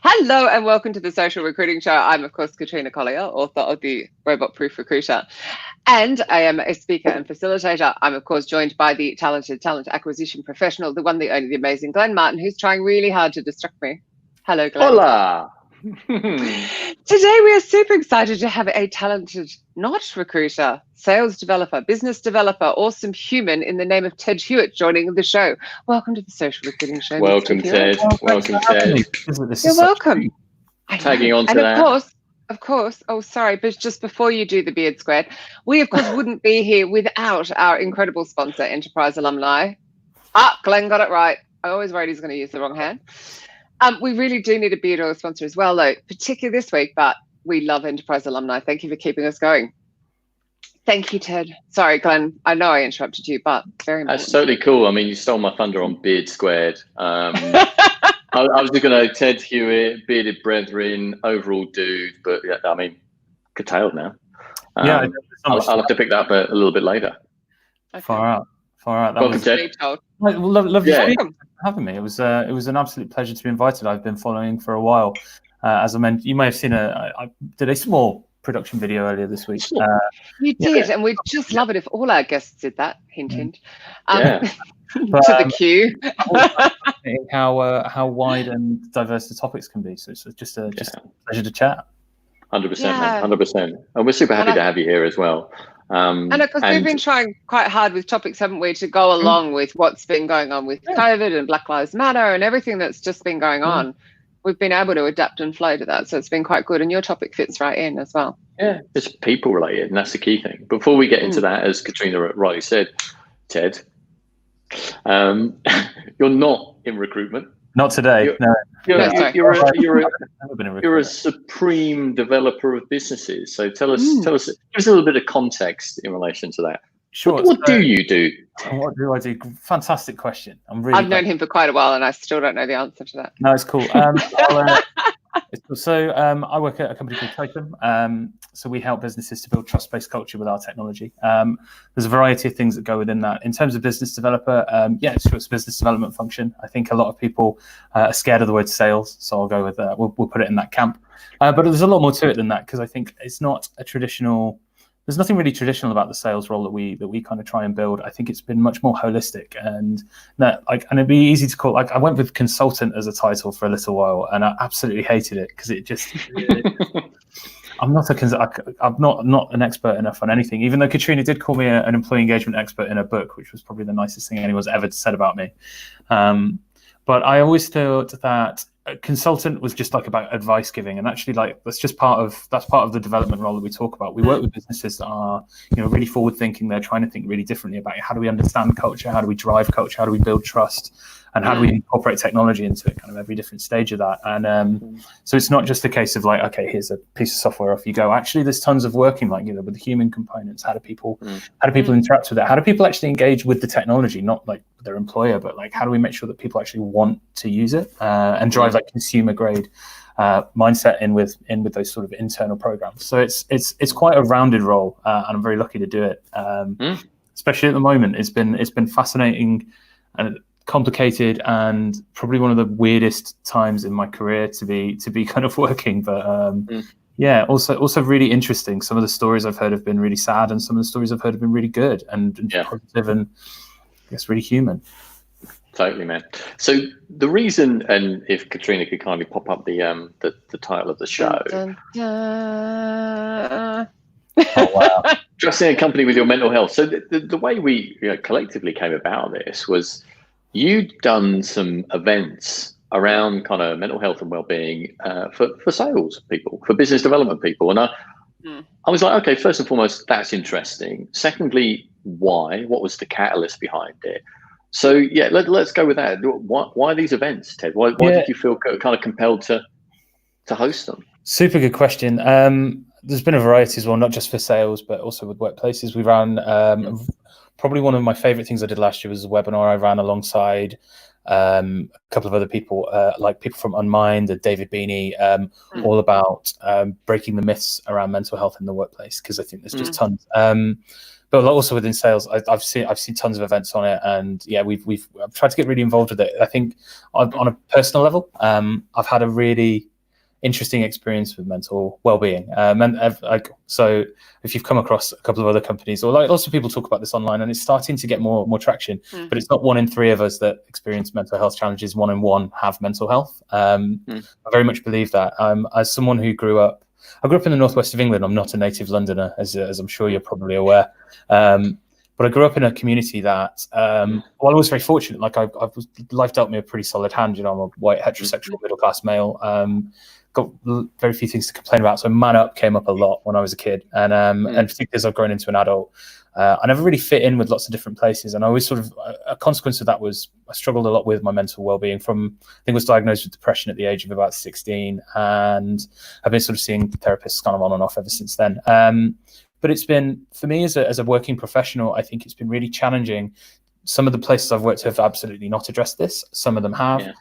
Hello and welcome to the Social Recruiting Show. I'm, of course, Katrina Collier, author of the Robot Proof Recruiter, and I am a speaker and facilitator. I'm, of course, joined by the talented talent acquisition professional, the one, the only, the amazing Glenn Martin, who's trying really hard to distract me. Hello, Glenn. Hola. Today, we are super excited to have a talented, not recruiter, sales developer, business developer, awesome human in the name of Ted Hewett joining the show. Welcome to the Social Recruiting Show. Welcome, Ted. Welcome, Ted. You're welcome. Tagging on to and that. Of course, oh, sorry, but just before you do the beard squared, we, of course, wouldn't be here without our incredible sponsor, Enterprise Alumni. Glenn got it right. I always worried he's going to use the wrong hand. We really do need a beard oil sponsor as well, though, particularly this week, but we love Enterprise Alumni. Thank you for keeping us going. Thank you, Ted. Sorry, Glenn, I know I interrupted you, but very much. That's totally cool. I mean, you stole my thunder on Beard Squared. I was just going to Ted Hewett, bearded brethren, overall dude, but yeah, I mean, curtailed now. I'll have to pick that up a little bit later. Okay. Far out. Welcome, Ted. Lovely having me. It was an absolute pleasure to be invited. I've been following for a while. As I mentioned, you may have seen I did a small production video earlier this week. You did, and we'd just love it if all our guests did that. Hint, hint. To the queue. how wide and diverse the topics can be. So it's just a pleasure to chat. 100%, man, 100%. And we're super happy to have you here as well. And of course, we've been trying quite hard with topics, haven't we, to go along with what's been going on with COVID and Black Lives Matter and everything that's just been going on. We've been able to adapt and flow to that. So it's been quite good. And your topic fits right in as well. Yeah, it's people related, and that's the key thing. Before we get into that, as Katrina rightly said, Ted, you're not in recruitment. Not today. You're a supreme developer of businesses. So tell us, give us a little bit of context in relation to that. Sure. What do you do? What do I do? Fantastic question. I've known him for quite a while, and I still don't know the answer to that. No, it's cool. I work at a company called Totem. So we help businesses to build trust-based culture with our technology. There's a variety of things that go within that. In terms of business developer, it's a business development function. I think a lot of people are scared of the word sales, so I'll go with we'll put it in that camp. But there's a lot more to it than that, because I think it's not a traditional. There's nothing really traditional about the sales role that we kind of try and build. I think it's been much more holistic, and it'd be easy to call. I went with consultant as a title for a little while, and I absolutely hated it because it just. I'm not an expert enough on anything. Even though Katrina did call me an employee engagement expert in her book, which was probably the nicest thing anyone's ever said about me. But I always thought that a consultant was just about advice giving, and actually that's part of the development role that we talk about. We work with businesses that are really forward thinking. They're trying to think really differently about how do we understand culture, how do we drive culture, how do we build trust, and how do we incorporate technology into it, kind of every different stage of that. And so it's not just a case of okay, here's a piece of software, off you go. Actually, there's tons of working with the human components. How do people interact with it? How do people actually engage with the technology, not their employer, but how do we make sure that people actually want to use it and drive consumer grade mindset in with those sort of internal programs. So it's quite a rounded role, and I'm very lucky to do it. Especially at the moment, it's been fascinating and complicated, and probably one of the weirdest times in my career to be kind of working. But also really interesting. Some of the stories I've heard have been really sad, and some of the stories I've heard have been really good and positive, and I guess really human. Totally, man. So the reason, and if Katrina could kindly pop up the title of the show. Dun, dun. Oh wow! Trusting a company with your mental health. So the way we collectively came about this was you'd done some events around kind of mental health and well-being for sales people, for business development people, and I was like, okay, first and foremost, that's interesting. Secondly, why? What was the catalyst behind it? So let's go with that. Why these events, Ted? Why did you feel kind of compelled to host them? Super good question. There's been a variety as well, not just for sales, but also with workplaces. We ran probably one of my favorite things I did last year was a webinar I ran alongside a couple of other people, like people from Unmind and David Beanie, all about breaking the myths around mental health in the workplace, because I think there's just tons. but also within sales, I've seen tons of events on it, and yeah, I've tried to get really involved with it. I think on a personal level, I've had a really interesting experience with mental well-being. So if you've come across a couple of other companies, or lots of people talk about this online, and it's starting to get more traction, but it's not 1 in 3 of us that experience mental health challenges. 1 in 1 have mental health. I very much believe that. As someone who grew up in the northwest of England. I'm not a native Londoner, as I'm sure you're probably aware. But I grew up in a community that, I was very fortunate. Like life dealt me a pretty solid hand. I'm a white heterosexual middle class male. Got very few things to complain about. So man up came up a lot when I was a kid, and particularly as I've grown into an adult, I never really fit in with lots of different places. And I always sort of, a consequence of that was I struggled a lot with my mental well-being. I think was diagnosed with depression at the age of about 16, and I've been sort of seeing therapists kind of on and off ever since then. But it's been, for me as a working professional, I think it's been really challenging. Some of the places I've worked have absolutely not addressed this. Some of them have. Yeah.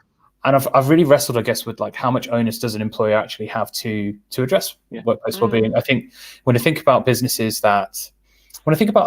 And I've really wrestled, I guess, with like how much onus does an employer actually have to address workplace well-being. I think when I think about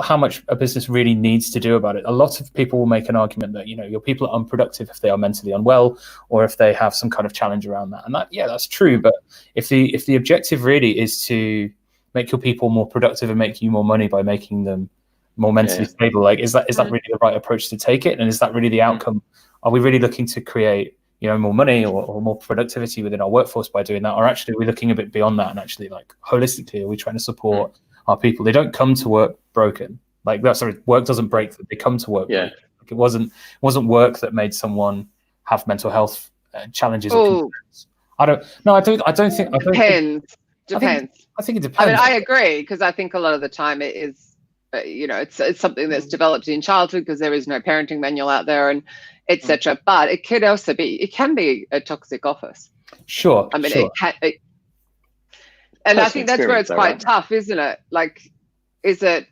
how much a business really needs to do about it, a lot of people will make an argument that, your people are unproductive if they are mentally unwell, or if they have some kind of challenge around that. And that's true. But if the objective really is to make your people more productive and make you more money by making them more mentally stable, like is that really the right approach to take it? And is that really the outcome? Are we really looking to create more money or more productivity within our workforce by doing that? Or actually are we looking a bit beyond that, and actually like holistically, are we trying to support our people? They don't come to work broken. Like work doesn't break them. They come to work. Yeah. Like it wasn't work that made someone have mental health challenges. Or concerns. I don't think. Depends. I think it depends. I mean, I agree, because I think a lot of the time it is, it's something that's developed in childhood because there is no parenting manual out there, and etc. But it could also it can be a toxic office. Sure. I mean, sure. And I think that's where it's quite tough, isn't it? Like, is it?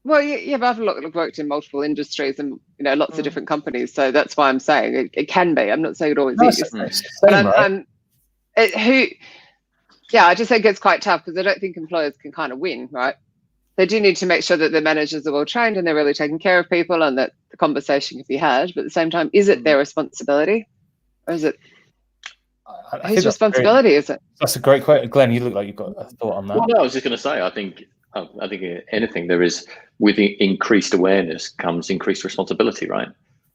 Well, yeah, but I've worked in multiple industries and lots of different companies, so that's why I'm saying it can be. I'm not saying it always is. But I just think it's quite tough because I don't think employers can kind of win, right? They do need to make sure that their managers are well trained and they're really taking care of people, and that the conversation can be had. But at the same time, is it their responsibility, or is it whose responsibility is it? That's a great question, Glenn. You look like you've got a thought on that. Well, no, I was just going to say, I think anything there is, with increased awareness comes increased responsibility, right?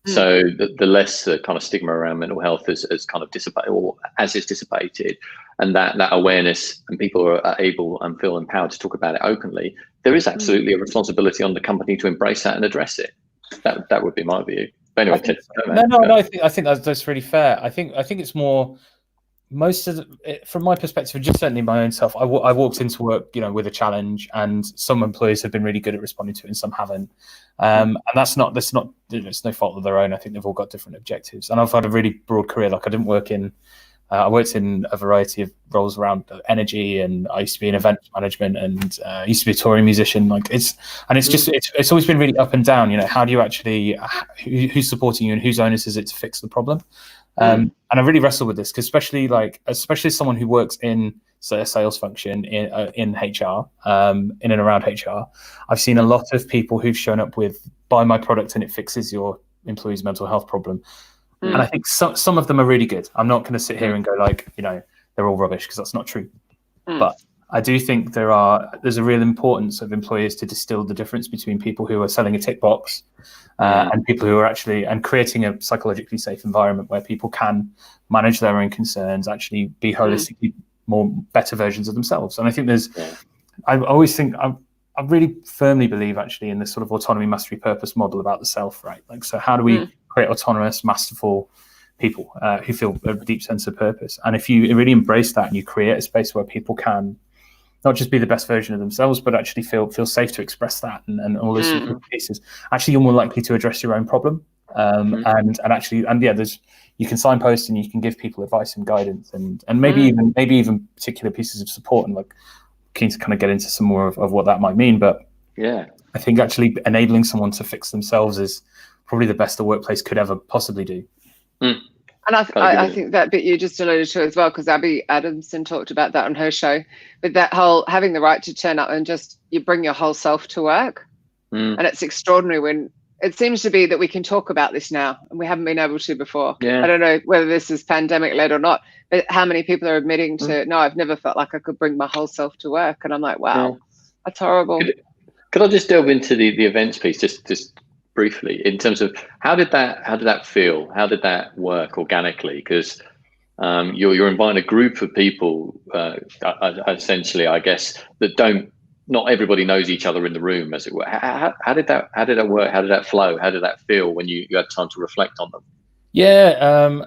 So the less kind of stigma around mental health is kind of dissipated, or as it's dissipated, and that awareness, and people are able and feel empowered to talk about it openly, there is absolutely a responsibility on the company to embrace that and address it. That would be my view. But anyway, I think that's really fair. I think it's more, from my perspective, just certainly my own self, I walked into work, with a challenge, and some employees have been really good at responding to it and some haven't. And that's no fault of their own. I think they've all got different objectives. And I've had a really broad career. Like I worked in a variety of roles around energy, and I used to be in event management, and I used to be a touring musician. Like it's always been really up and down. How do you actually, who's supporting you and whose onus is it to fix the problem? And I really wrestle with this, because especially someone who works in, say, a sales function in HR, in and around HR, I've seen a lot of people who've shown up with, buy my product and it fixes your employee's mental health problem. And I think some of them are really good. I'm not going to sit here and go like, they're all rubbish, because that's not true. But I do think there's a real importance of employers to distill the difference between people who are selling a tick box and people who are actually, and creating a psychologically safe environment where people can manage their own concerns, actually be holistically better versions of themselves. And I think I really firmly believe actually in this sort of autonomy, mastery, purpose model about the self, right? Like, so how do we create autonomous, masterful people who feel a deep sense of purpose? And if you really embrace that and you create a space where people can not just be the best version of themselves, but actually feel safe to express that and all those pieces, actually you're more likely to address your own problem. You can signpost and you can give people advice and guidance and maybe even particular pieces of support, and like keen to kind of get into some more of what that might mean. But yeah, I think actually enabling someone to fix themselves is probably the best the workplace could ever possibly do. And I think that bit you just alluded to as well, because Abby Adamson talked about that on her show, with that whole having the right to turn up and just you bring your whole self to work. And it's extraordinary when it seems to be that we can talk about this now and we haven't been able to before. I don't know whether this is pandemic led or not, but how many people are admitting to, no, I've never felt like I could bring my whole self to work. And I'm like, wow, that's horrible. Could I just delve into the events piece just briefly in terms of how did that feel? How did that work organically? Because you're inviting a group of people, essentially, I guess, that not everybody knows each other in the room, as it were. How did that work? How did that flow? How did that feel when you had time to reflect on them? Yeah,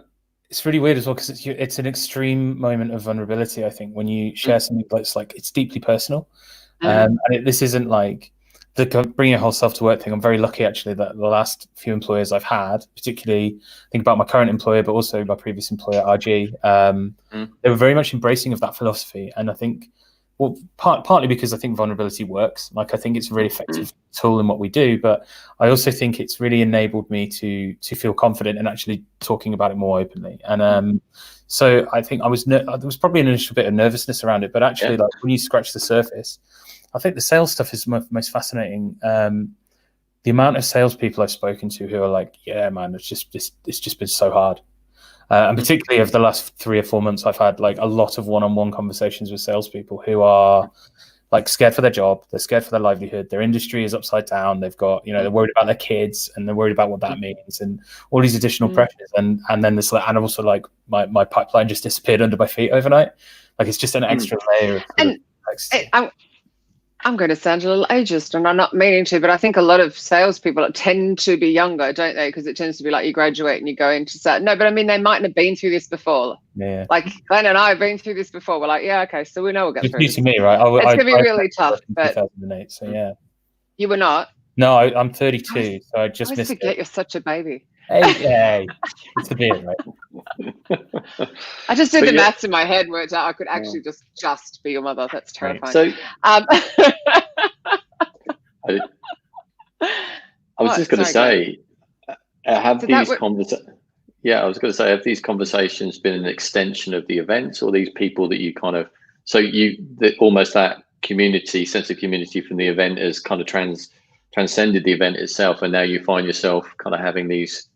it's really weird as well, because it's an extreme moment of vulnerability, I think, when you share something that's like, it's deeply personal. And this isn't like the bringing your whole self to work thing. I'm very lucky, actually, that the last few employers I've had, particularly think about my current employer, but also my previous employer, RG, they were very much embracing of that philosophy. And I think, well, partly because I think vulnerability works. Like, I think it's a really effective tool in what we do, but I also think it's really enabled me to feel confident in actually talking about it more openly. And so I think there was probably an initial bit of nervousness around it, but actually, like, when you scratch the surface, I think the sales stuff is most fascinating. The amount of salespeople I've spoken to who are like, yeah, man, it's just been so hard. And particularly over the last 3 or 4 months, I've had like a lot of one-on-one conversations with salespeople who are like scared for their job, they're scared for their livelihood, their industry is upside down, they've got, they're worried about their kids and they're worried about what that means and all these additional pressures. And then this, and also like my pipeline just disappeared under my feet overnight. Like, it's just an extra layer of complexity. I'm going to sound a little ageist, and I'm not meaning to, but I think a lot of salespeople tend to be younger, don't they? Because it tends to be like you graduate and you go into no, but I mean, they mightn't have been through this before. Yeah. Like Glenn and I have been through this before. We're like, yeah, okay, so we know we'll get through. It's new to me, right? It's going to be really tough. But 2008, so yeah. You were not? No, I'm 32, so I just missed forget it. You're such a baby. Hey, it's a beard, right? I just did the maths in my head, worked out I could actually just be your mother. That's terrifying. So, I was just going to say, have these conversations been an extension of the events, or these people that you kind of, almost that sense of community from the event has kind of transcended the event itself, and now you find yourself kind of having these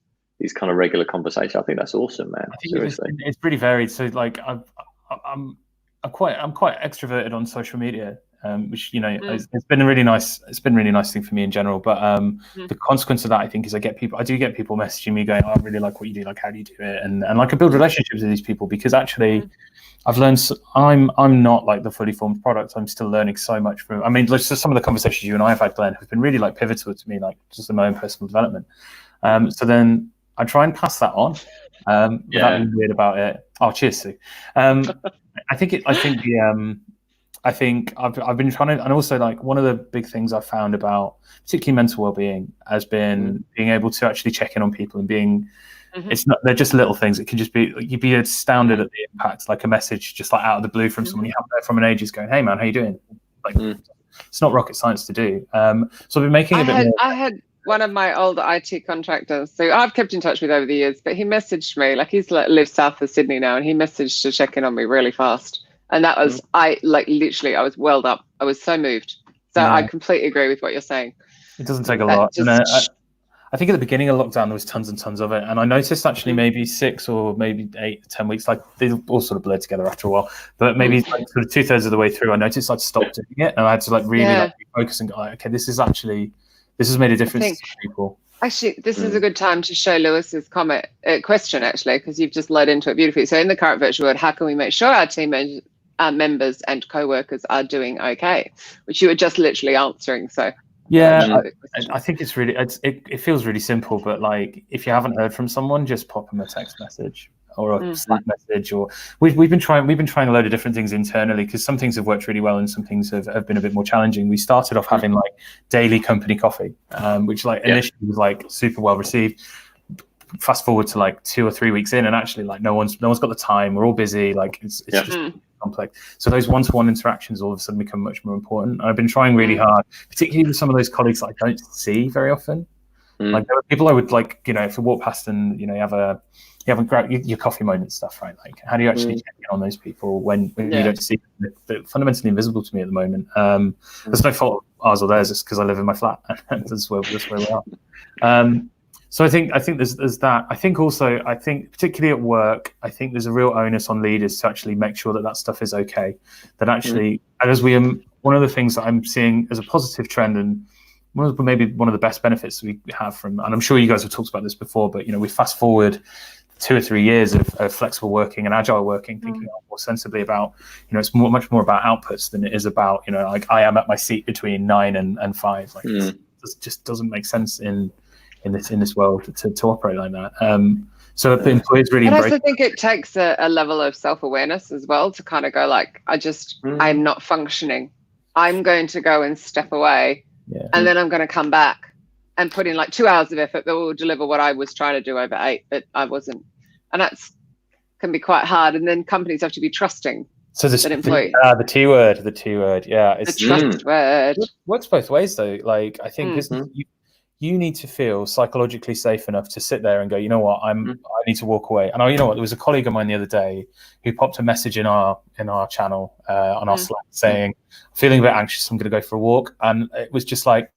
kind of regular conversations. I think that's awesome, man. Seriously, it's pretty varied. So like, I'm quite extroverted on social media, which it's been a really nice thing for me in general. But the consequence of that, I think, is I do get people messaging me going, oh, I really like what you do. Like, how do you do it? And like, I build relationships with these people because actually, I've learned. I'm not like the fully formed product. I'm still learning so much from. I mean, just some of the conversations you and I have had, Glenn, have been really like pivotal to me, like just in my own personal development. So then I try and pass that on without being weird about it. Oh, cheers, Sue. I think I've been trying to, and also like one of the big things I've found about particularly mental well-being has been being able to actually check in on people and being. They're just little things. It can just be, you'd be astounded at the impact, like a message just like out of the blue from someone you haven't heard from in ages going, hey man, how you doing? Like, it's not rocket science to do. So I've been making a bit more. I had one of my old IT contractors, so I've kept in touch with over the years, but he messaged me, like he's lives south of Sydney now, and he messaged to check in on me really fast. And that was, I was welled up. I was so moved. So I completely agree with what you're saying. It doesn't take a lot. I think at the beginning of lockdown, there was tons and tons of it. And I noticed actually maybe 6 or maybe 8 to 10 weeks, like they all sort of blurred together after a while. But maybe like sort of 2/3 of the way through, I noticed I'd stopped doing it. And I had to like really focus and go, like, okay, this has made a difference to people. Actually, this is a good time to show Lewis's question, actually, because you've just led into it beautifully. So in the current virtual world, how can we make sure our team members and co-workers are doing okay? Which you were just literally answering. So yeah, I think it's really, it feels really simple, but like if you haven't heard from someone, just pop them a text message or a Slack message, or we've been trying a load of different things internally, because some things have worked really well and some things have been a bit more challenging. We started off having like daily company coffee, which like initially was like super well received. Fast forward to like 2 or 3 weeks in, and actually like no one's got the time. We're all busy. Like it's just complex. So those one-to-one interactions all of a sudden become much more important. And I've been trying really hard, particularly with some of those colleagues that I don't see very often. Like there are people I would like, if you walk past and you haven't grabbed your coffee moment stuff, right? Like how do you actually check in on those people when you don't see them? They're fundamentally invisible to me at the moment. There's no fault ours or theirs. It's because I live in my flat. That's where we are. So I think there's that. I think particularly at work, I think there's a real onus on leaders to actually make sure that stuff is okay. That actually, and as one of the things that I'm seeing as a positive trend, and maybe one of the best benefits we have from, and I'm sure you guys have talked about this before, but we fast forward 2 or 3 years of flexible working and agile working, thinking more sensibly about, it's much more about outputs than it is about, like I am at my seat between 9 and 5. Like it just doesn't make sense in this world to operate like that. So the employees really I embrace. also think it takes a level of self-awareness as well to kind of go like, I'm not functioning. I'm going to go and step away, and then I'm going to come back and put in like 2 hours of effort that will deliver what I was trying to do over 8, but I wasn't. And can be quite hard. And then companies have to be trusting. So that employee. The T word, yeah. It's the trust word. It works both ways though. Like I think you need to feel psychologically safe enough to sit there and go, you know what, I need to walk away. And there was a colleague of mine the other day who popped a message in our channel on our Slack saying, feeling a bit anxious, I'm going to go for a walk. And it was just like,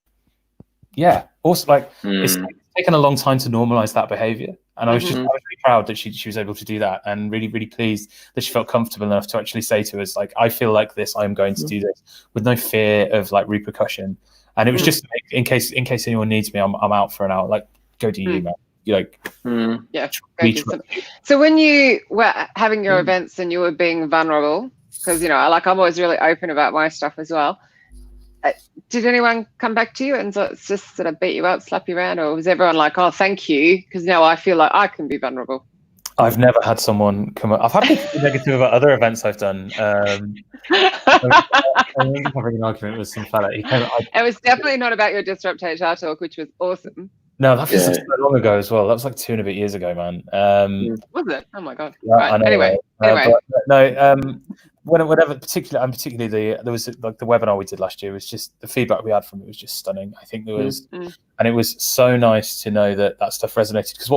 also like it's taken a long time to normalize that behavior. And I was really proud that she was able to do that, and really, really pleased that she felt comfortable enough to actually say to us, like, I feel like this, I'm going to do this with no fear of like repercussion. And it was just like, in case anyone needs me, I'm out for an hour. Like, go do you, man. You like, go do something. So when you were having your events and you were being vulnerable, because I'm always really open about my stuff as well. Did anyone come back to you and just sort of beat you up, slap you around, or was everyone like, "Oh, thank you," because now I feel like I can be vulnerable? I've never had someone come up. I've had people negative about other events I've done. I'm having an argument with some fella. It was definitely not about your Disrupt HR talk, which was awesome. No, that was so long ago as well. That was like 2 and a bit years ago, man. Was it? Oh my god! Yeah, right. Anyway. Whatever. Particularly there was like the webinar we did last year was just the feedback we had from it was just stunning. I think there was, and it was so nice to know that stuff resonated, because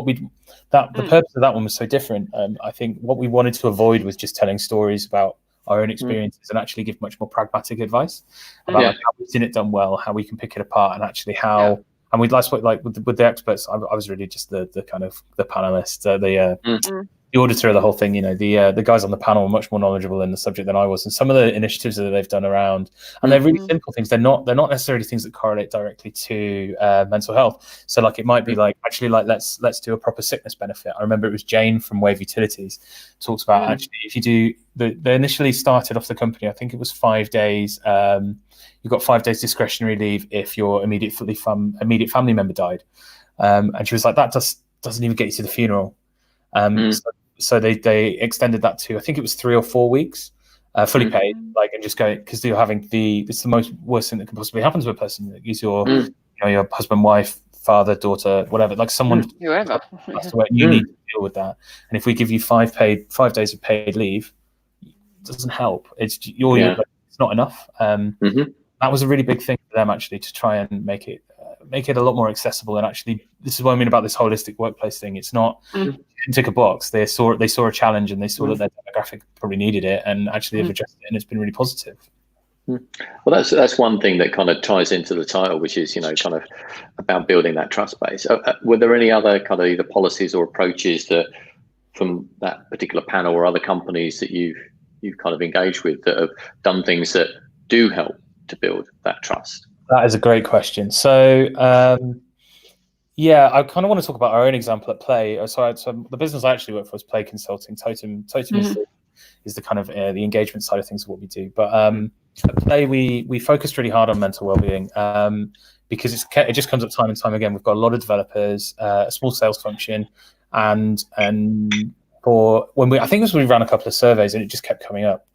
the purpose of that one was so different. I think what we wanted to avoid was just telling stories about our own experiences and actually give much more pragmatic advice about like, how we've seen it done well, how we can pick it apart, and actually how. Yeah. And we'd like with the experts. I was really just the kind of the panelist, the auditor of the whole thing. The guys on the panel were much more knowledgeable in the subject than I was, and some of the initiatives that they've done around, and they're really simple things. They're not necessarily things that correlate directly to mental health. So like it might be like actually like let's do a proper sickness benefit. I remember it was Jane from Wave Utilities talks about actually if you do they initially started off the company. I think it was 5 days. You've got 5 days discretionary leave if your immediate family member died, and she was like, that doesn't even get you to the funeral. So they extended that to, I think it was 3 or 4 weeks, fully paid, like, and just go, because you're having it's the most worst thing that can possibly happen to a person. Is your your husband, wife, father, daughter, whatever, like someone whoever. You need to deal with that. And if we give you 5 days of paid leave, it doesn't help. It's it's not enough. That was a really big thing for them actually, to try and make it a lot more accessible. And actually, this is what I mean about this holistic workplace thing. It's not tick a box. They saw a challenge, and they saw that their demographic probably needed it, and actually have addressed it, and it's been really positive. Well, that's one thing that kind of ties into the title, which is kind of about building that trust base. Were there any other kind of either policies or approaches that from that particular panel or other companies that you've kind of engaged with that have done things that do help to build that trust? That is a great question. So, I kind of want to talk about our own example at Play. So the business I actually work for is Play Consulting. Totem is the kind of the engagement side of things of what we do. But at Play, we focused really hard on mental well-being because it just comes up time and time again. We've got a lot of developers, a small sales function, and for when I think it was we ran a couple of surveys, and it just kept coming up.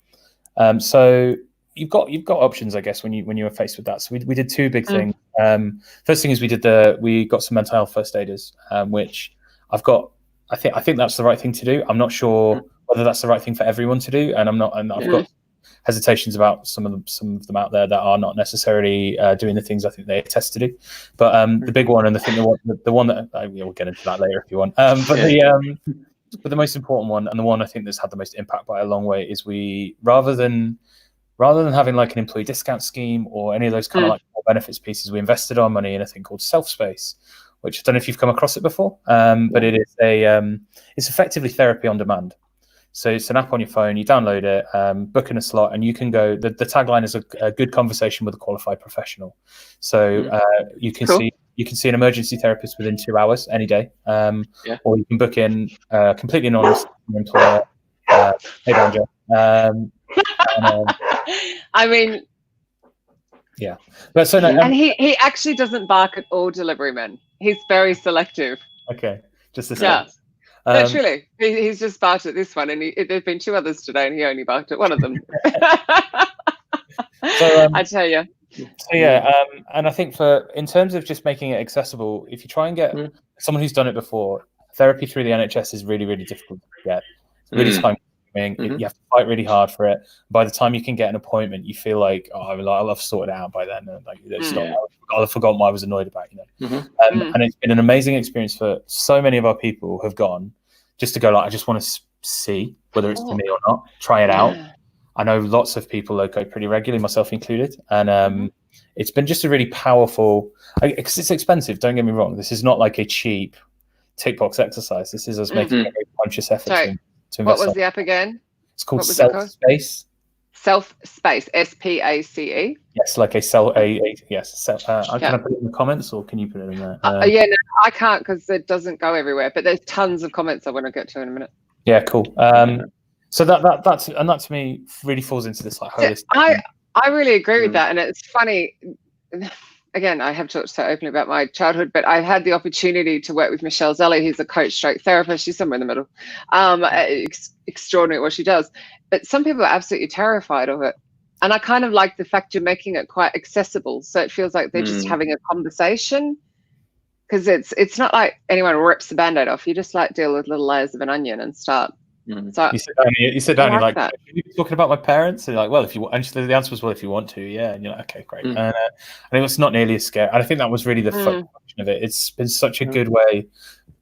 So you've got options, I guess, when you were faced with that. So we did 2 big things. First thing is we got some mental health first aiders, which I've got. I think that's the right thing to do. I'm not sure whether that's the right thing for everyone to do, and I've got hesitations about some of them out there that are not necessarily doing the things I think they attest to do. But the big one, and the one that we'll get into that later if you want. But the most important one, and the one I think that's had the most impact by a long way, is we rather than having like an employee discount scheme or any of those kind of like benefits pieces, we invested our money in a thing called Selfspace, which I don't know if you've come across it before, but it is it's effectively therapy on demand. So it's an app on your phone, you download it, book in a slot, and you can go, the tagline is a good conversation with a qualified professional. So you can see an emergency therapist within 2 hours any day, or you can book in completely anonymous employer, hey Banjo. I mean, yeah, but so no, and he actually doesn't bark at all delivery men. He's very selective. Okay, just a yeah. No, truly, he's just barked at this one, and there've been 2 others today, and he only barked at one of them. So I tell you. So yeah, and I think in terms of just making it accessible, if you try and get someone who's done it before, therapy through the NHS is really, really difficult to get. It's really time-consuming. You have to fight really hard for it. By the time you can get an appointment, you feel like, oh, I'll have sorted it out by then. And like, I've forgotten what I was annoyed about, And it's been an amazing experience for so many of our people who have gone just to go like, I just want to see whether it's for me or not, try it out. I know lots of people that go pretty regularly, myself included, and it's been just a really powerful, because it's expensive, don't get me wrong. This is not like a cheap tick box exercise. This is us making a very conscious effort to invest. What was the app again? It's called Selfspace. Selfspace, SPACE. Yes, like yes. Can I put it in the comments, or can you put it in there? Yeah, no, I can't because it doesn't go everywhere. But there's tons of comments I want to get to in a minute. Yeah, cool. So that to me really falls into this like holistic. I really agree with that, and it's funny. Again, I have talked so openly about my childhood, but I had the opportunity to work with Michelle Zelli, who's a coach stroke therapist. She's somewhere in the middle. Extraordinary at what she does. But some people are absolutely terrified of it. And I kind of like the fact you're making it quite accessible. So it feels like they're just having a conversation. Because it's not like anyone rips the Band-Aid off. You just like deal with little layers of an onion and start. So you sit down, you're like, are you talking about my parents? And you're like, well, if you want, and the answer was, well, if you want to, yeah. And you're like, okay, great. And I think it's not nearly as scary. And I think that was really the function of it. It's been such a good way.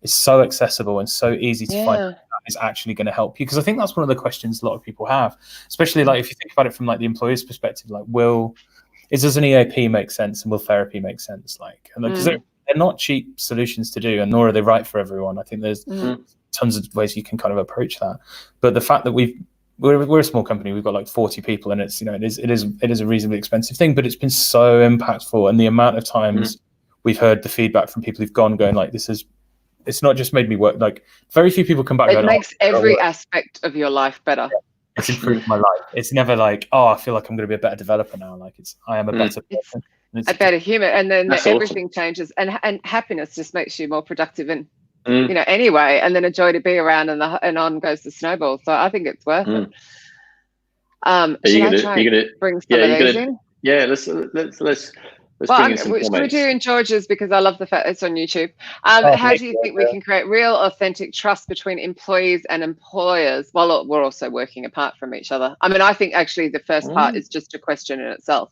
It's so accessible and so easy to find out that is actually going to help you. Because I think that's one of the questions a lot of people have, especially like if you think about it from like the employer's perspective, like does an EAP make sense and will therapy make sense? Like, because they're not cheap solutions to do, and nor are they right for everyone. I think there's tons of ways you can kind of approach that, but the fact that we're a small company, we've got like 40 people, and it's it is a reasonably expensive thing, but it's been so impactful, and the amount of times we've heard the feedback from people who've going like, it's not just made me work. Like very few people come back. It makes every aspect of your life better. It's improved my life. It's never like, oh, I feel like I'm going to be a better developer now. Like I am a better person. A better human, and then everything changes, and happiness just makes you more productive and anyway, and then a joy to be around, and on goes the snowball. So I think it's worth it. Should I bring some of these in? Yeah, let's bring in some comments. Should we do in George's, because I love the fact it's on YouTube. How do you think we can create real, authentic trust between employees and employers while we're also working apart from each other? I mean, I think actually the first part is just a question in itself.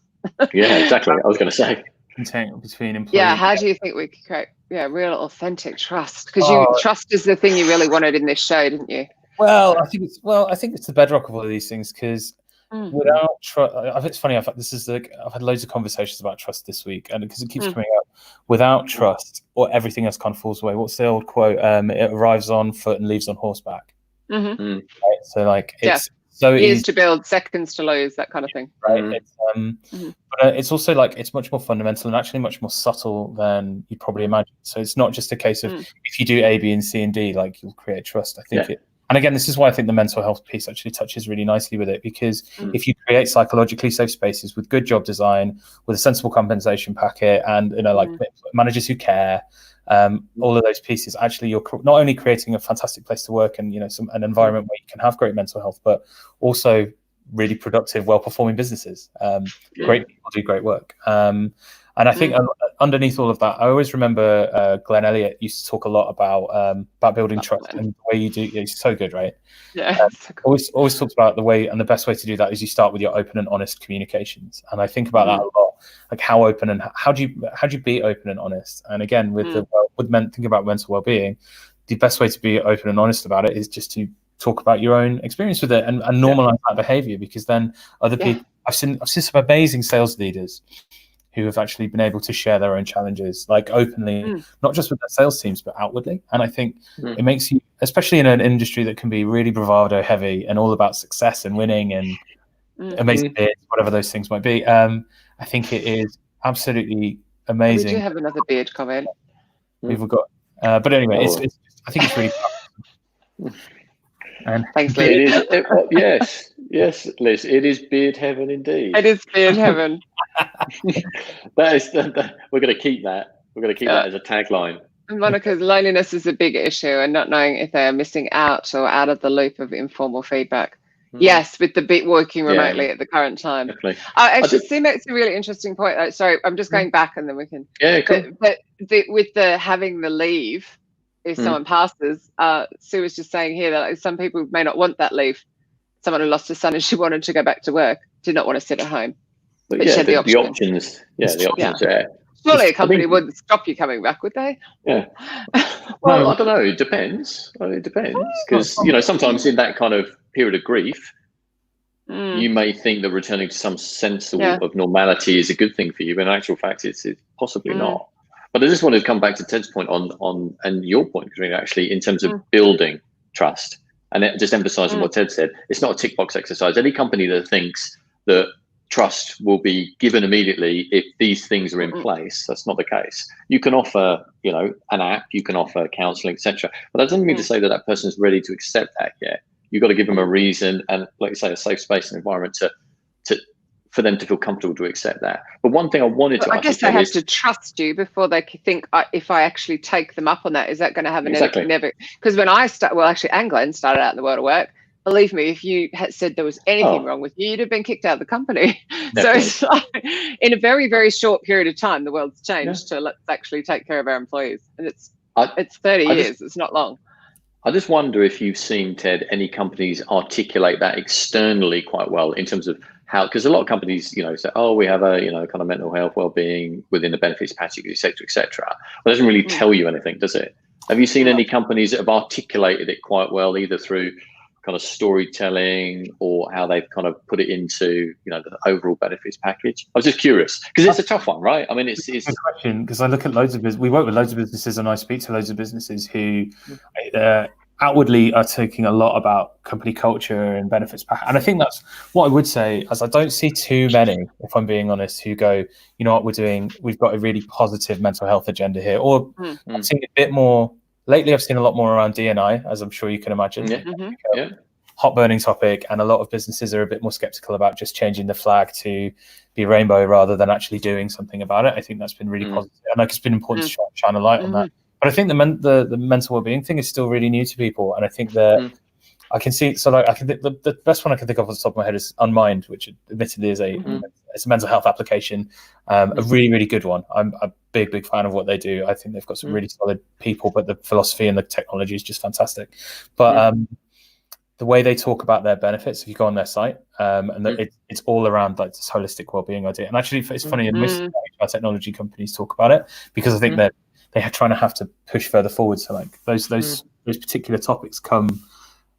Yeah, exactly. I was going to say. Between employees. Yeah, how do you think we could create real, authentic trust? Because trust is the thing you really wanted in this show, didn't you? Well, I think it's the bedrock of all of these things, because without trust, it's funny. I've had loads of conversations about trust this week, and because it keeps coming up. Without trust, or everything else kind of falls away. What's the old quote? It arrives on foot and leaves on horseback. Right? So like it's so years to build, seconds to lose, that kind of thing. Right. But it's also like it's much more fundamental and actually much more subtle than you'd probably imagine. So it's not just a case of if you do A, B, and C and D, like you'll create trust. I think and again, this is why I think the mental health piece actually touches really nicely with it, because if you create psychologically safe spaces with good job design, with a sensible compensation packet, and like managers who care, all of those pieces, actually you're not only creating a fantastic place to work and an environment where you can have great mental health, but also really productive, well-performing businesses. Great people do great work. And I think underneath all of that, I always remember Glenn Elliott used to talk a lot about building trust, and the way you do. He's so good, right? Yeah. Always talks about the way, and the best way to do that is you start with your open and honest communications. And I think about that a lot, like how open and how do you be open and honest? And again, with thinking about mental well-being, the best way to be open and honest about it is just to talk about your own experience with it and normalize that behavior, because then other people. I've seen some amazing sales leaders who have actually been able to share their own challenges, like openly, not just with their sales teams, but outwardly. And I think it makes you, especially in an industry that can be really bravado heavy and all about success and winning and amazing beards, whatever those things might be. I think it is absolutely amazing. We do have another beard comment. We've got, but anyway, it's I think it's really. And thanks, Liz. Yes, Liz. It is beard heaven indeed. It is beard heaven. That is. We're going to keep that. We're going to keep that as a tagline. Monica's loneliness is a big issue, and not knowing if they are missing out or out of the loop of informal feedback. Yes, with the bit working remotely at the current time. Actually, Sue makes a really interesting point. Sorry, I'm just going back, and then we can. Yeah, cool. But with the having the leave, if someone passes, Sue was just saying here that like, some people may not want that leave. Someone who lost a son and she wanted to go back to work did not want to sit at home. But yeah, the options. Yeah, the options there. Surely a company wouldn't stop you coming back, would they? Yeah. Well, I don't know. It depends. It depends because sometimes in that kind of period of grief, you may think that returning to some sense of normality is a good thing for you, but in actual fact, it's possibly not. But I just wanted to come back to Ted's point on and your point, Katrina, actually, in terms of building trust and just emphasizing what Ted said. It's not a tick box exercise. Any company that thinks that trust will be given immediately if these things are in place, that's not the case. You can offer, an app, you can offer counseling, etc. But that doesn't mean to say that that person's ready to accept that yet. You've got to give them a reason and, like you say, a safe space and environment for them to feel comfortable to accept that. But one thing I wanted to, I guess they have to trust you before they think, if I actually take them up on that, is that going to have a negative? Because when I Anglen started out in the world of work, believe me, if you had said there was anything wrong with you, you'd have been kicked out of the company. So it's like, in a very, very short period of time, the world's changed to let's actually take care of our employees. And it's 30 years, it's not long. I just wonder if you've seen, Ted, any companies articulate that externally quite well in terms of how, because a lot of companies, say, we have a, kind of mental health well-being within the benefits package, et cetera. But it doesn't really tell you anything, does it? Have you seen any companies that have articulated it quite well, either through kind of storytelling or how they've kind of put it into, the overall benefits package? I was just curious because it's a tough one, right? I mean, it's a good question because I look at we work with loads of businesses and I speak to loads of businesses who outwardly are talking a lot about company culture and benefits package. And I think that's what I would say, as I don't see too many, if I'm being honest, who go, you know what we're doing, we've got a really positive mental health agenda here. Or I'm seeing a bit more. Lately, I've seen a lot more around D&I, as I'm sure you can imagine. Hot burning topic, and a lot of businesses are a bit more skeptical about just changing the flag to be rainbow rather than actually doing something about it. I think that's been really positive, and like it's been important to shine a light on that. But I think the mental well-being thing is still really new to people, and I think that I can see. So like I can think the best one I can think of off the top of my head is Unmind, which admittedly is it's a mental health application, a really, really good one. I'm a big fan of what they do. I think they've got some really solid people, but the philosophy and the technology is just fantastic. But the way they talk about their benefits, if you go on their site, and it's all around like this holistic well-being idea. And actually, it's funny, and most our technology companies talk about it because I think that they're trying to have to push further forward. So like those particular topics become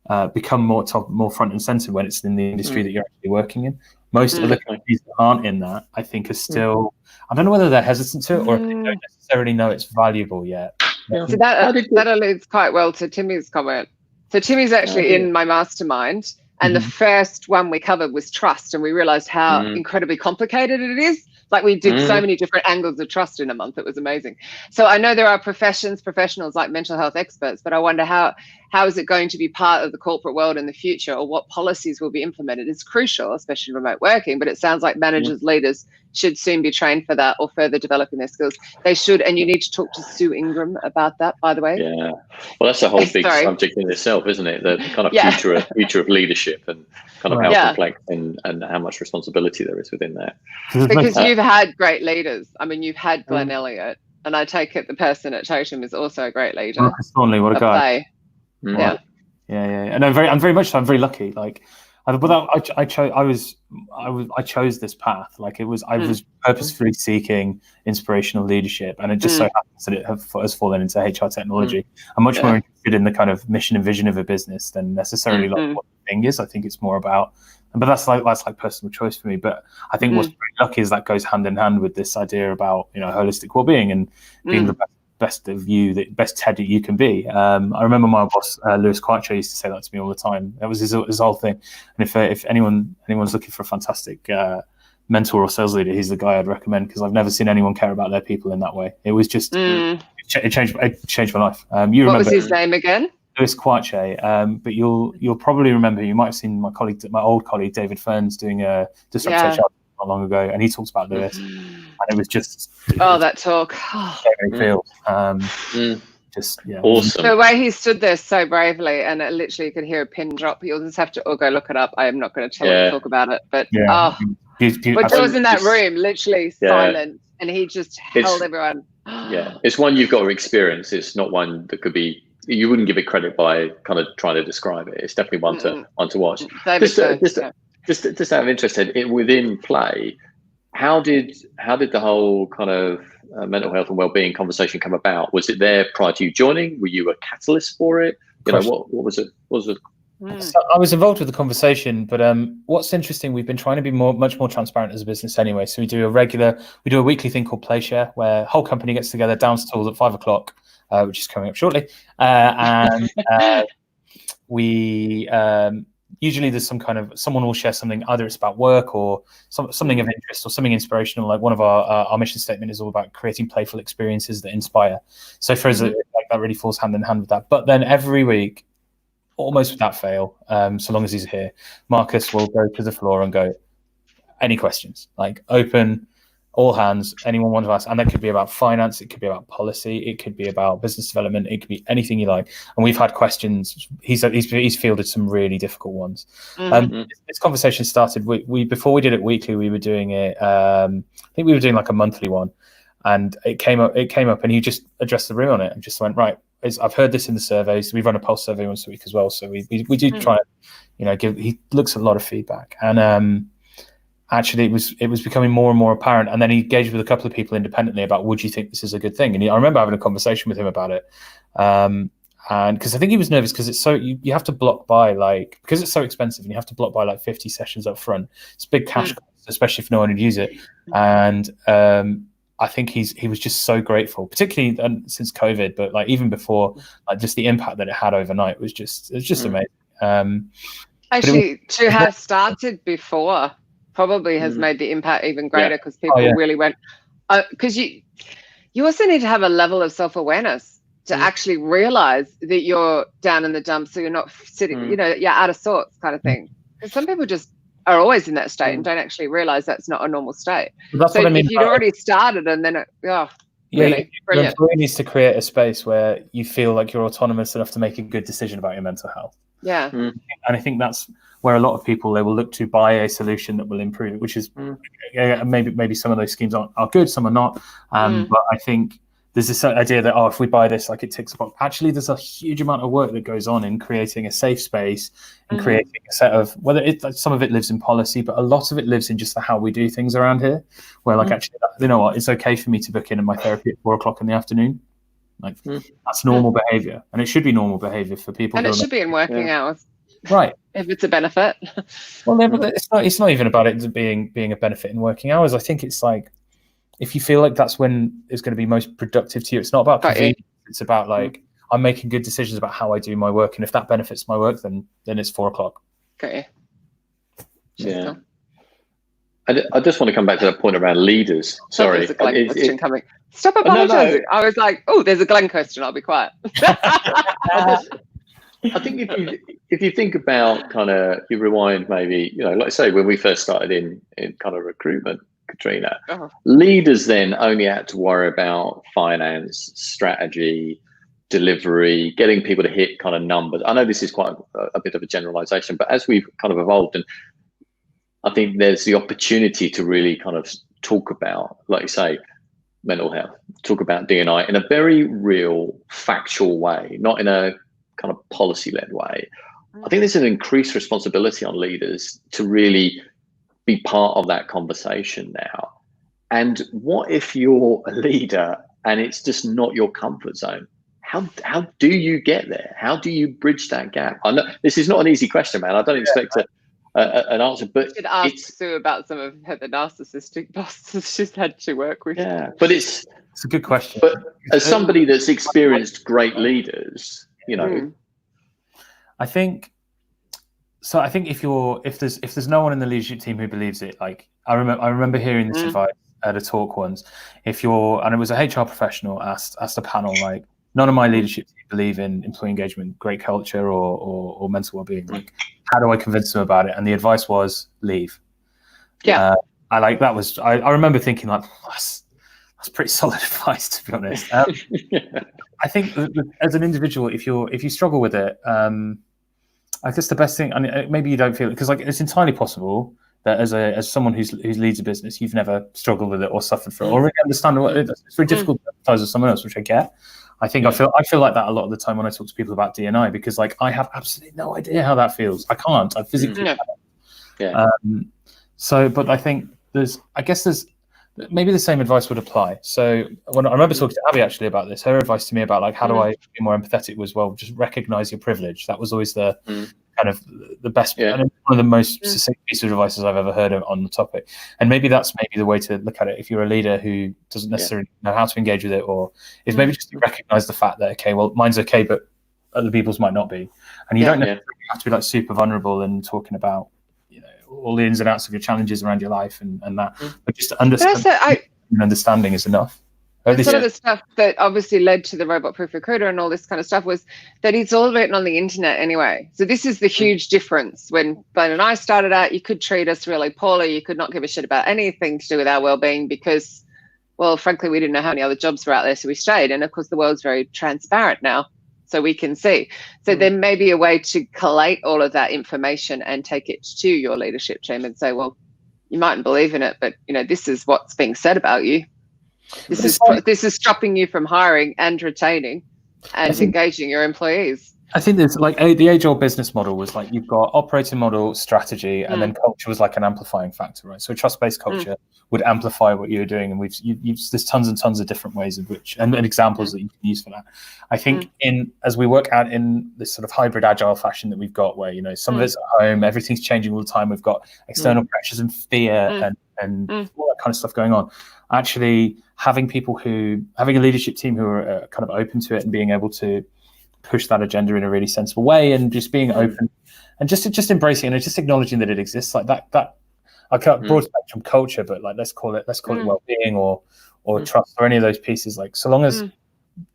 more front and center when it's in the industry that you're actually working in. Most of the companies that aren't in that, I think, are still. I don't know whether they're hesitant to it or if they don't necessarily know it's valuable yet. So that alludes quite well to Timmy's comment. So Timmy's actually in my mastermind, and the first one we covered was trust, and we realized how incredibly complicated it is. Like we did so many different angles of trust in a month. It was amazing. So I know there are professionals like mental health experts, but I wonder how is it going to be part of the corporate world in the future, or what policies will be implemented? It's crucial, especially remote working, but it sounds like managers, leaders should soon be trained for that or further developing their skills. They should, and you need to talk to Sue Ingram about that, by the way. Yeah, well, that's a whole big subject in itself, isn't it? The kind of future of leadership and kind of how complex and how much responsibility there is within that. Because you've had great leaders. I mean, you've had Glenn Elliott, and I take it the person at Totem is also a great leader. Marcus Thornley, what a guy. Yeah. And I'm very lucky. Like, I chose this path. Like I was purposefully seeking inspirational leadership, and it just so happens that it has fallen into HR technology. I'm much more interested in the kind of mission and vision of a business than necessarily like what the thing is. I think it's more about, but that's like personal choice for me. But I think what's very lucky is that goes hand in hand with this idea about, you know, holistic well-being and being the best of you, the best Ted that you can be. I remember my boss, Lewis Quattro, used to say that to me all the time. That was his whole thing. And if anyone's looking for a fantastic mentor or sales leader, he's the guy I'd recommend, because I've never seen anyone care about their people in that way. It was just it changed my life. You what remember was his name again? Lewis Quattro, but you'll probably remember, you might have seen my old colleague David Ferns doing a Disrupt HR not long ago, and he talks about Lewis, and it was just that talk. Just awesome. The way he stood there so bravely, and it literally you could hear a pin drop. You'll just have to go look it up. I am not going to talk about it, but but Joe was in that room, literally silent, and he just held everyone. It's one you've got to experience. It's not one that could be. You wouldn't give it credit by kind of trying to describe it. It's definitely one to watch. Just out of interest, within Play, how did the whole kind of mental health and well-being conversation come about? Was it there prior to you joining? Were you a catalyst for it? You know, what was it? So I was involved with the conversation, but what's interesting, we've been trying to be much more transparent as a business anyway. So we do a weekly thing called Playshare, where the whole company gets together downstairs at 5:00. Which is coming up shortly, and we usually there's someone will share something, either it's about work or something of interest or something inspirational. Like one of our mission statement is all about creating playful experiences that inspire. So for us, like that really falls hand in hand with that. But then every week, almost without fail, so long as he's here, Marcus will go to the floor and go, any questions, like open. All hands, anyone wants to ask, and that could be about finance, it could be about policy, it could be about business development, it could be anything you like. And we've had questions. He's fielded some really difficult ones. This conversation started. We before we did it weekly, we were doing it. I think we were doing like a monthly one, and it came up, and he just addressed the room on it and just went, right. I've heard this in the surveys. We run a pulse survey once a week as well, so we do try, you know, he looks at a lot of feedback, and actually it was becoming more and more apparent. And then he engaged with a couple of people independently about, would you think this is a good thing? And I remember having a conversation with him about it, and because I think he was nervous, because it's so you have to block by, like, because it's so expensive, and you have to block by like 50 sessions up front. It's big cash cost, especially if no one would use it. And I think he was just so grateful, particularly since COVID, but like even before, like just the impact that it had overnight was just amazing. Actually, to have started before probably has made the impact even greater, because people really went, because you also need to have a level of self-awareness to actually realize that you're down in the dumps, so you're not sitting, you know, you're out of sorts kind of thing. Because some people just are always in that state and don't actually realize that's not a normal state. That's so what I mean. If you'd already started and then really brilliant. Your employee needs to create a space where you feel like you're autonomous enough to make a good decision about your mental health. Yeah. And I think that's where a lot of people, they will look to buy a solution that will improve it, which is maybe some of those schemes are good, some are not. But I think there's this idea that, if we buy this, like it ticks a box. Actually, there's a huge amount of work that goes on in creating a safe space and creating a set of, some of it lives in policy, but a lot of it lives in just how we do things around here, where like, actually, you know what, it's okay for me to book in my therapy at 4:00 in the afternoon. Like that's normal behavior, and it should be normal behavior for people. And it should be in working hours. Right. If it's a benefit. Well, it's not even about it being a benefit in working hours. I think it's like, if you feel like that's when it's going to be most productive to you, it's not about convenience. It's about like, I'm making good decisions about how I do my work, and if that benefits my work, then it's 4:00. Okay. Yeah. I just want to come back to that point around leaders. Sorry. There's a Glenn question coming. Stop apologizing. No. I was like, there's a Glenn question. I'll be quiet. I think if you think about kind of, you rewind maybe, you know, like I say, when we first started in kind of recruitment, Katrina, leaders then only had to worry about finance, strategy, delivery, getting people to hit kind of numbers. I know this is quite a bit of a generalization, but as we've kind of evolved, and I think there's the opportunity to really kind of talk about, like you say, mental health, talk about D&I in a very real, factual way, not in a kind of policy-led way. I think there's an increased responsibility on leaders to really be part of that conversation now. And what if you're a leader and it's just not your comfort zone? How do you get there? How do you bridge that gap? I know this is not an easy question, man. I don't expect an answer, but you should ask Sue about some of the narcissistic bosses she's had to work with. Yeah, but it's a good question. But as somebody that's experienced great leaders, I think if there's no one in the leadership team who believes it, like I remember hearing this advice at a talk once. And it was a HR professional asked a panel, like, none of my leadership team believe in employee engagement, great culture, or mental well-being. Like, how do I convince them about it? And the advice was leave. Yeah. I remember thinking, like, that's pretty solid advice, to be honest. I think as an individual, if you struggle with it, I guess the best thing, and maybe you don't feel it, because like it's entirely possible that as someone who leads a business, you've never struggled with it or suffered from it, or really understand what it's very difficult to empathize with someone else, which I get. I think I feel like that a lot of the time when I talk to people about D&I, because like I have absolutely no idea how that feels. I can't. I physically can't. Yeah. But I think there's maybe the same advice would apply. So when I remember talking to Abby actually about this, her advice to me about like how do I be more empathetic was, well, just recognize your privilege. That was always the kind of the best, and one of the most succinct pieces of advice I've ever heard on the topic. And maybe that's the way to look at it. If you're a leader who doesn't necessarily know how to engage with it, or is maybe just to recognize the fact that, okay, well, mine's okay, but other people's might not be. And you don't necessarily have to be like super vulnerable and talking about, all the ins and outs of your challenges around your life and that, but just to understanding is enough. Some of the stuff that obviously led to the robot proof recruiter and all this kind of stuff was that it's all written on the internet anyway. So this is the huge difference. When Blaine and I started out, you could treat us really poorly. You could not give a shit about anything to do with our well-being because, well, frankly, we didn't know how many other jobs were out there, so we stayed. And of course, the world's very transparent now, so we can see. So there may be a way to collate all of that information and take it to your leadership team and say, well, you mightn't believe in it, but this is what's being said about you. This is stopping you from hiring and retaining and engaging your employees. I think there's like the age-old business model was like you've got operating model, strategy, and then culture was like an amplifying factor, right? So a trust-based culture would amplify what you're doing, and there's tons and tons of different ways of which and examples that you can use for that. I think as we work out in this sort of hybrid agile fashion that we've got, where some of it's at home, everything's changing all the time. We've got external pressures and fear and all that kind of stuff going on. Actually, having a leadership team who are kind of open to it and being able to push that agenda in a really sensible way and just being open and just embracing it and just acknowledging that it exists like that. I can't broad spectrum culture, but like let's call it well-being or trust or any of those pieces. Like so long as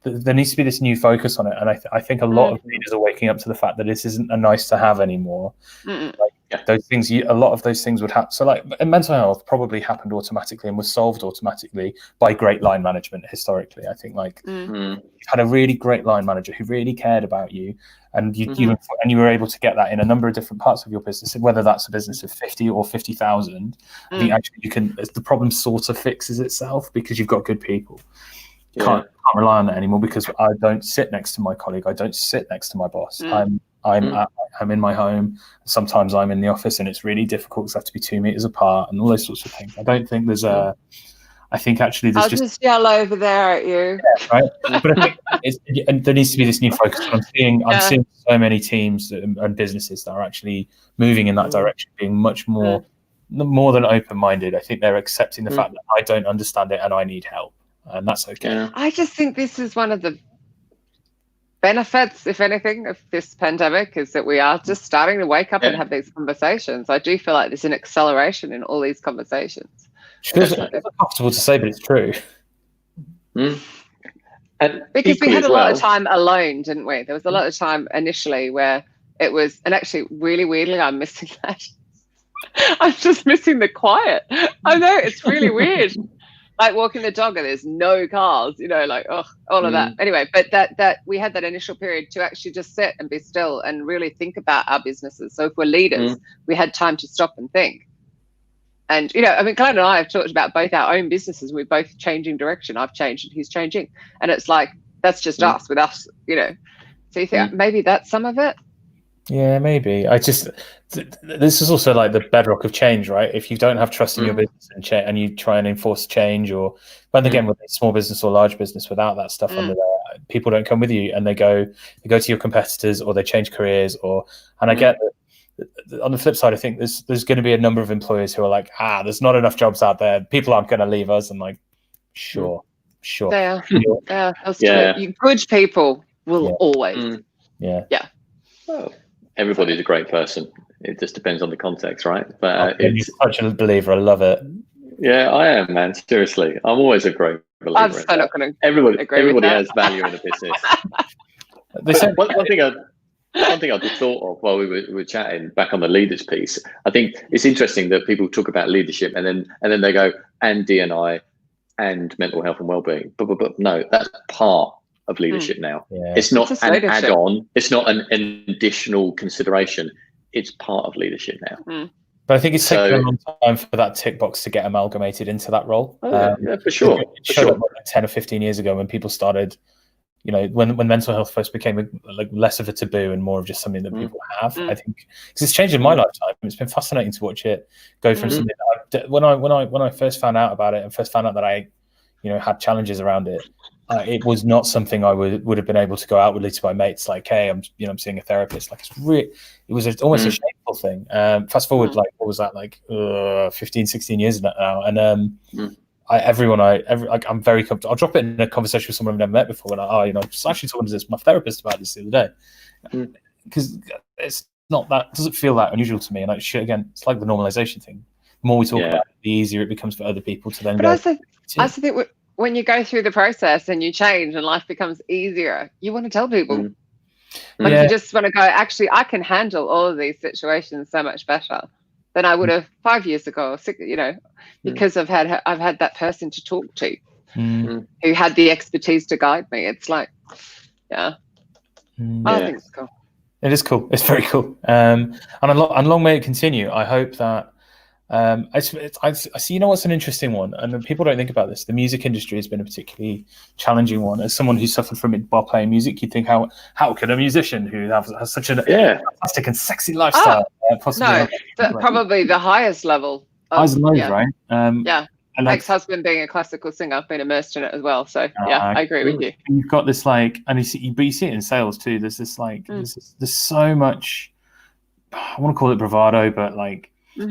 there needs to be this new focus on it, and I think a lot of leaders are waking up to the fact that this isn't a nice to have anymore. Those things, a lot of those things would happen. So like mental health probably happened automatically and was solved automatically by great line management historically. I think like you had a really great line manager who really cared about you, and you were able to get that in a number of different parts of your business, whether that's a business of 50 or 50,000. I think actually the problem sort of fixes itself because you've got good people. You can't rely on that anymore because I don't sit next to my colleague. I don't sit next to my boss. I'm in my home. Sometimes I'm in the office, and it's really difficult because I have to be 2 meters apart and all those sorts of things. I don't think there's I think actually there's I'll just yell over there at you. Yeah, right. But I think there needs to be this new focus. I'm seeing so many teams and businesses that are actually moving in that direction, being much more than open-minded. I think they're accepting the fact that I don't understand it and I need help, and that's okay. Yeah. I just think this is one of the benefits, if anything, of this pandemic is that we are just starting to wake up and have these conversations. I do feel like there's an acceleration in all these conversations. It's uncomfortable to say, but it's true. And because we had a lot of time alone, didn't we? There was a lot of time initially where it was, and actually really weirdly, I'm missing that. I'm just missing the quiet. I know, it's really weird. Like walking the dog and there's no cars, all of that. Anyway, but that we had that initial period to actually just sit and be still and really think about our businesses. So if we're leaders, we had time to stop and think. And, Glenn and I have talked about both our own businesses. We're both changing direction. I've changed and he's changing. And it's like, that's just us with us, So you think maybe that's some of it? Yeah, maybe. This is also like the bedrock of change, right? If you don't have trust in your business and you try and enforce change, but again, with a small business or large business, without that stuff under there, people don't come with you, and they go to your competitors, or they change careers, and I get that. On the flip side, I think there's going to be a number of employers who are like, there's not enough jobs out there. People aren't going to leave us, and like, sure. Yeah. Good people will always. Yeah. Well, everybody's a great person. It just depends on the context, right? But you're such a believer. I love it. Yeah, I am, man. Seriously, I'm always a great believer. I'm still not going to. Everybody has value in a business. One thing I just thought of while we were chatting back on the leaders piece. I think it's interesting that people talk about leadership and then they go and D&I and mental health and well-being. But no, that's part of leadership now. Yeah. It's not an add-on. It's not an additional consideration. It's part of leadership now. But I think it's taken a long time for that tick box to get amalgamated into that role. Yeah, for sure. It showed up like 10 or 15 years ago when people started, when mental health first became like less of a taboo and more of just something that people have. I think because it's changed in my lifetime. It's been fascinating to watch it go from something that when I first found out about it and first found out that I, had challenges around it. It was not something I would have been able to go outwardly to my mates like, hey, I'm seeing a therapist. Like it was almost a shameful thing. Fast forward, like what was that, like 15, 16 years now, and I'm very comfortable. I'll drop it in a conversation with someone I've never met before, and I was actually talking to my therapist about this the other day, because it's not that, doesn't feel that unusual to me. And again, it's like the normalization thing. The more we talk about it, the easier it becomes for other people to then go. I also think when you go through the process and you change and life becomes easier, you want to tell people. Like you just want to go, actually, I can handle all of these situations so much better than I would have 5 years ago, because I've had that person to talk to who had the expertise to guide me. It's like, I think it's cool. It is cool. It's very cool. And long may it continue. I hope that I see, what's an interesting one, and people don't think about this. The music industry has been a particularly challenging one. As someone who suffered from it while playing music, you'd think, how could a musician who has such a fantastic and sexy lifestyle possibly? Probably the highest level. Highs and lows, right? And ex-husband being a classical singer, I've been immersed in it as well. So I agree with you. You've got this but you see it in sales too. There's this there's so much. I want to call it bravado, but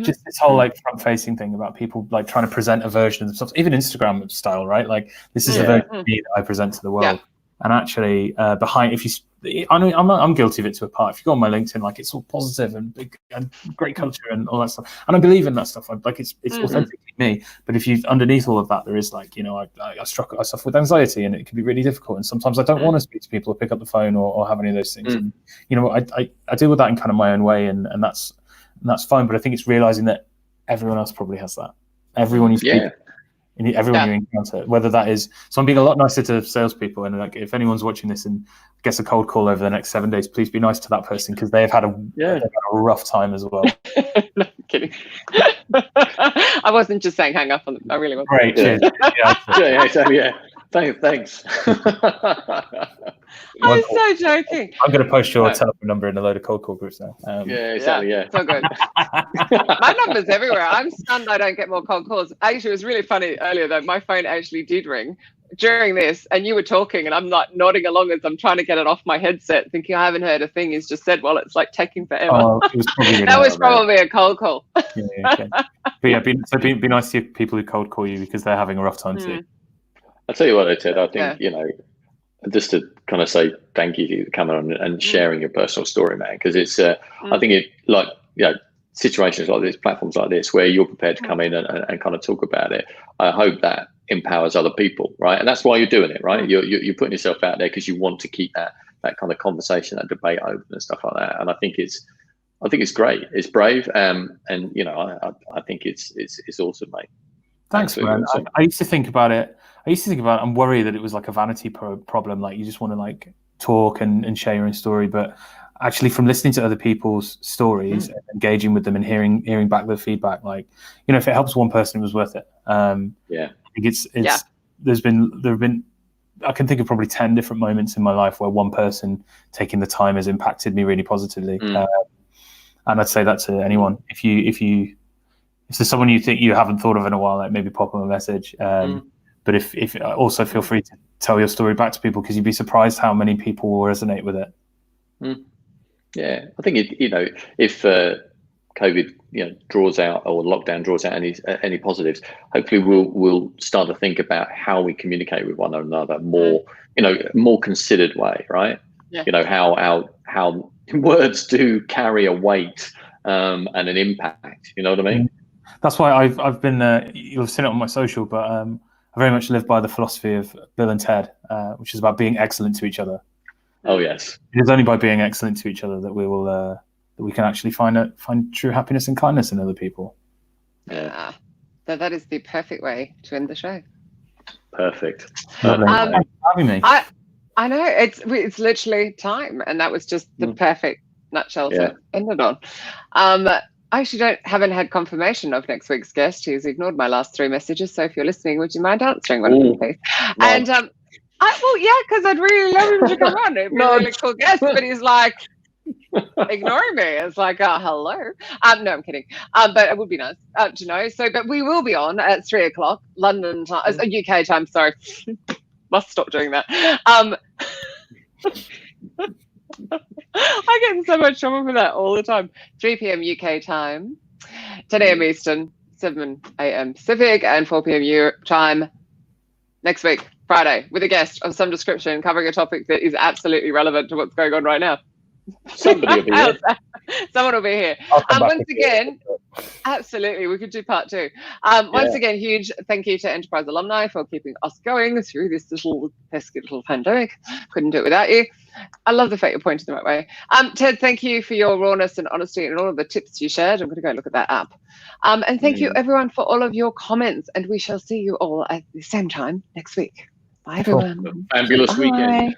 just this whole front-facing thing about people trying to present a version of themselves, even Instagram style, right? Like this is the version of me that I present to the world. And actually, I'm guilty of it to a part. If you go on my LinkedIn, it's all positive and big and great culture and all that stuff, and I believe in that stuff. It's authentically me. But if you underneath all of that, there is I suffer with anxiety, and it can be really difficult. And sometimes I don't want to speak to people or pick up the phone or have any of those things. And, I deal with that in kind of my own way, and that's fine. But I think it's realizing that everyone else probably has that. Everyone you speak. Everyone you encounter, whether that is, so I'm being a lot nicer to salespeople, and if anyone's watching this and gets a cold call over the next 7 days, please be nice to that person, because they've had a rough time as well. No, I'm kidding. I wasn't just saying hang up on them. I really wasn't. Great, cheers. Thanks. I'm so joking. I'm going to post your telephone number in a load of cold call groups now. So good. My number's everywhere. I'm stunned I don't get more cold calls. Actually, it was really funny earlier though. My phone actually did ring during this, and you were talking, and I'm nodding along as I'm trying to get it off my headset, thinking I haven't heard a thing he's just said. Well, it's taking forever. That was probably a cold call. Okay. But be nice to people who cold call you, because they're having a rough time too. I'll tell you what, Ted, I think, just to kind of say thank you for coming on and sharing your personal story, man, because it's, I think situations like this, platforms like this, where you're prepared to come in and kind of talk about it, I hope that empowers other people, right? And that's why you're doing it, right? You're putting yourself out there because you want to keep that kind of conversation, that debate open and stuff like that. And I think it's great. It's brave, and I think it's awesome, mate. Thanks, man. Awesome. I used to think about it. I'm worried that it was like a vanity problem. Like you just want to talk and share your own story. But actually, from listening to other people's stories and engaging with them and hearing back the feedback, if it helps one person, it was worth it. I think it's there have been I can think of probably 10 different moments in my life where one person taking the time has impacted me really positively. And I'd say that to anyone. If there's someone you think you haven't thought of in a while, like maybe pop them a message. But if also feel free to tell your story back to people, because you'd be surprised how many people will resonate with it. Yeah, I think if COVID draws out, or lockdown draws out any positives, hopefully we'll start to think about how we communicate with one another more more considered way, right? Yeah. How words do carry a weight and an impact. You know what I mean? That's why I've been you'll seen it on my social, but I very much live by the philosophy of Bill and Ted, which is about being excellent to each other. Oh yes, it is only by being excellent to each other that we will that we can actually find true happiness and kindness in other people. Yeah, that is the perfect way to end the show. Perfect. Thanks for having me. I know it's literally time, and that was just the perfect nutshell to end it on. I actually haven't had confirmation of next week's guest. He's ignored my last 3 messages. So if you're listening, would you mind answering one of them, please? No. And because I'd really love him to come on. It'd be a really cool guest, but he's like ignoring me. It's like, oh, hello. No, I'm kidding. But it would be nice to know. So, but we will be on at 3 o'clock London time, UK time. Sorry, must stop doing that. I get in so much trouble for that all the time. 3 p.m. UK time, 10 a.m. Eastern, 7 a.m. Pacific, and 4 p.m. Europe time next week, Friday, with a guest of some description covering a topic that is absolutely relevant to what's going on right now. Somebody will be here. Someone will be here. Once again, absolutely, we could do part 2. Once again, huge thank you to Enterprise alumni for keeping us going through this little pesky little pandemic. Couldn't do it without you. I love the fact you're pointing the right way. Ted, thank you for your rawness and honesty and all of the tips you shared. I'm going to go look at that app. And thank you, everyone, for all of your comments. And we shall see you all at the same time next week. Bye, everyone. Fabulous weekend.